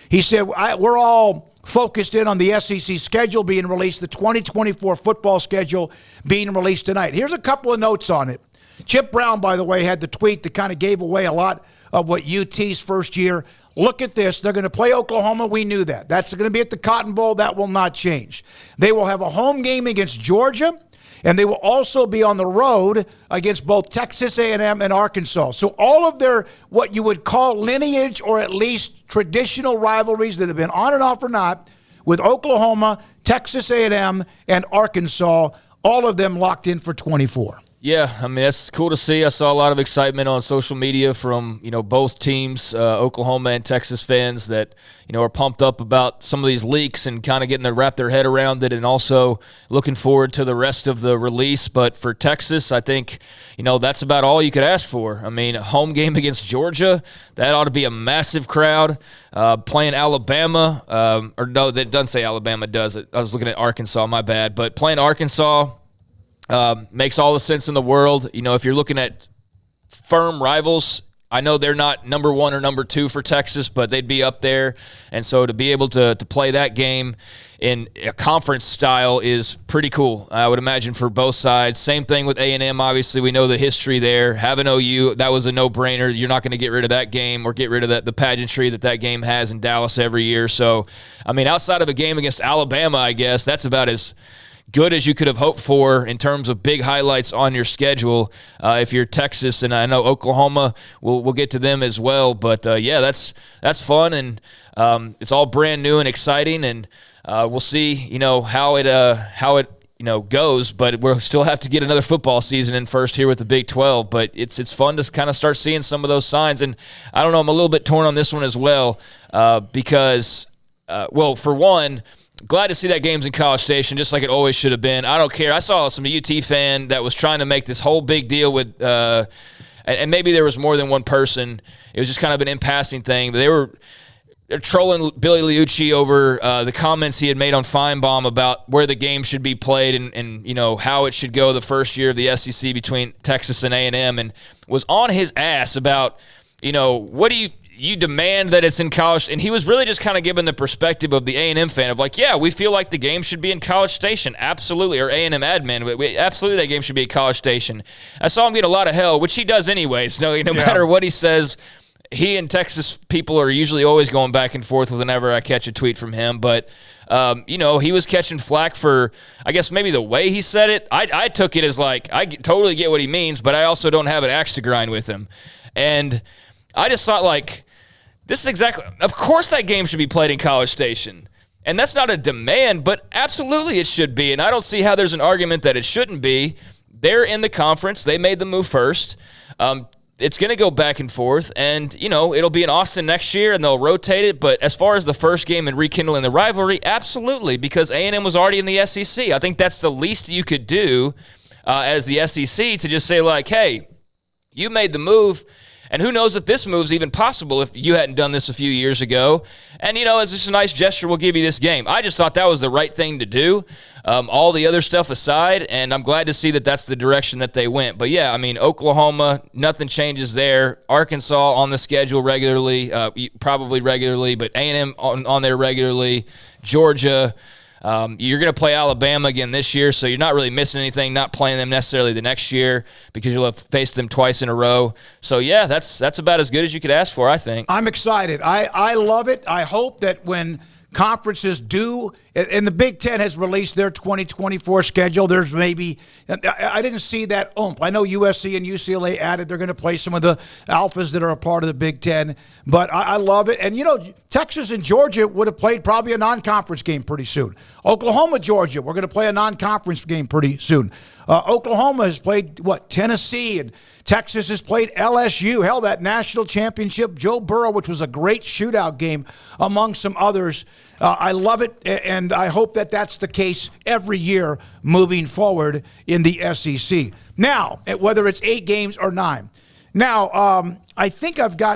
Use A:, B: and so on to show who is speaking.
A: He said, we're all focused in on the SEC schedule being released, the 2024 football schedule being released tonight. Here's a couple of notes on it. Chip Brown, by the way, had the tweet that kind of gave away a lot of what UT's first year. Look at this. They're going to play Oklahoma. We knew that. That's going to be at the Cotton Bowl. That will not change. They will have a home game against Georgia, and they will also be on the road against both Texas A&M and Arkansas. So all of their, what you would call lineage or at least traditional rivalries that have been on and off or not, with Oklahoma, Texas A&M, and Arkansas, all of them locked in for 24.
B: Yeah, I mean, that's cool to see. I saw a lot of excitement on social media from, both teams, Oklahoma and Texas fans that, are pumped up about some of these leaks and kind of getting to wrap their head around it, and also looking forward to the rest of the release. But for Texas, I think, that's about all you could ask for. I mean, a home game against Georgia, that ought to be a massive crowd. Playing Alabama, or no, that doesn't say Alabama, does it? I was looking at Arkansas, my bad. But playing Arkansas, makes all the sense in the world. If you're looking at firm rivals, I know they're not number one or number two for Texas, but they'd be up there. And so to be able to play that game in a conference style is pretty cool, I would imagine, for both sides. Same thing with A&M. Obviously, we know the history there. Having OU, that was a no-brainer. You're not going to get rid of that game or get rid of the pageantry that game has in Dallas every year. So, I mean, outside of a game against Alabama, I guess, that's about as good as you could have hoped for in terms of big highlights on your schedule if you're Texas. And I know Oklahoma, we'll get to them as well. But, yeah, that's fun, and it's all brand new and exciting, and we'll see, how it goes. But we'll still have to get another football season in first here with the Big 12. But it's fun to kind of start seeing some of those signs. And I don't know, I'm a little bit torn on this one as well because, for one, glad to see that game's in College Station, just like it always should have been. I don't care. I saw some UT fan that was trying to make this whole big deal with, and maybe there was more than one person. It was just kind of an in-passing thing. But they're trolling Billy Liucci over the comments he had made on Feinbaum about where the game should be played and how it should go the first year of the SEC between Texas and A&M, and was on his ass about, what do you demand that it's in college, and he was really just kind of giving the perspective of the A&M fan of like, yeah, we feel like the game should be in College Station, absolutely, or A&M admin, absolutely that game should be at College Station. I saw him get a lot of hell, which he does anyways. No matter what he says, he and Texas people are usually always going back and forth whenever I catch a tweet from him, but he was catching flack for, I guess, maybe the way he said it. I took it as like, I totally get what he means, but I also don't have an axe to grind with him. And I just thought, like, this is exactly, of course that game should be played in College Station. And that's not a demand, but absolutely it should be. And I don't see how there's an argument that it shouldn't be. They're in the conference. They made the move first. It's going to go back and forth. And, it'll be in Austin next year, and they'll rotate it. But as far as the first game and rekindling the rivalry, absolutely, because A&M was already in the SEC. I think that's the least you could do as the SEC, to just say, like, hey, you made the move. And who knows if this move's even possible if you hadn't done this a few years ago. And, as just a nice gesture, we'll give you this game. I just thought that was the right thing to do, all the other stuff aside, and I'm glad to see that that's the direction that they went. But, yeah, I mean, Oklahoma, nothing changes there. Arkansas on the schedule regularly, probably regularly, but A&M on there regularly. Georgia. You're going to play Alabama again this year, so you're not really missing anything, not playing them necessarily the next year because you'll have faced them twice in a row. So, yeah, that's about as good as you could ask for, I think.
A: I'm excited. I love it. I hope that when conferences do, and the Big Ten has released their 2024 schedule, there's maybe, I didn't see that oomph. I know USC and UCLA added they're going to play some of the alphas that are a part of the Big Ten, but I love it. And, Texas and Georgia would have played probably a non-conference game pretty soon. Oklahoma, Georgia, we're going to play a non-conference game pretty soon. Oklahoma has played, Tennessee, and Texas has played LSU. Hell, that national championship, Joe Burrow, which was a great shootout game among some others. I love it, and I hope that that's the case every year moving forward in the SEC. Now, whether it's 8 games or 9. Now, I think I've got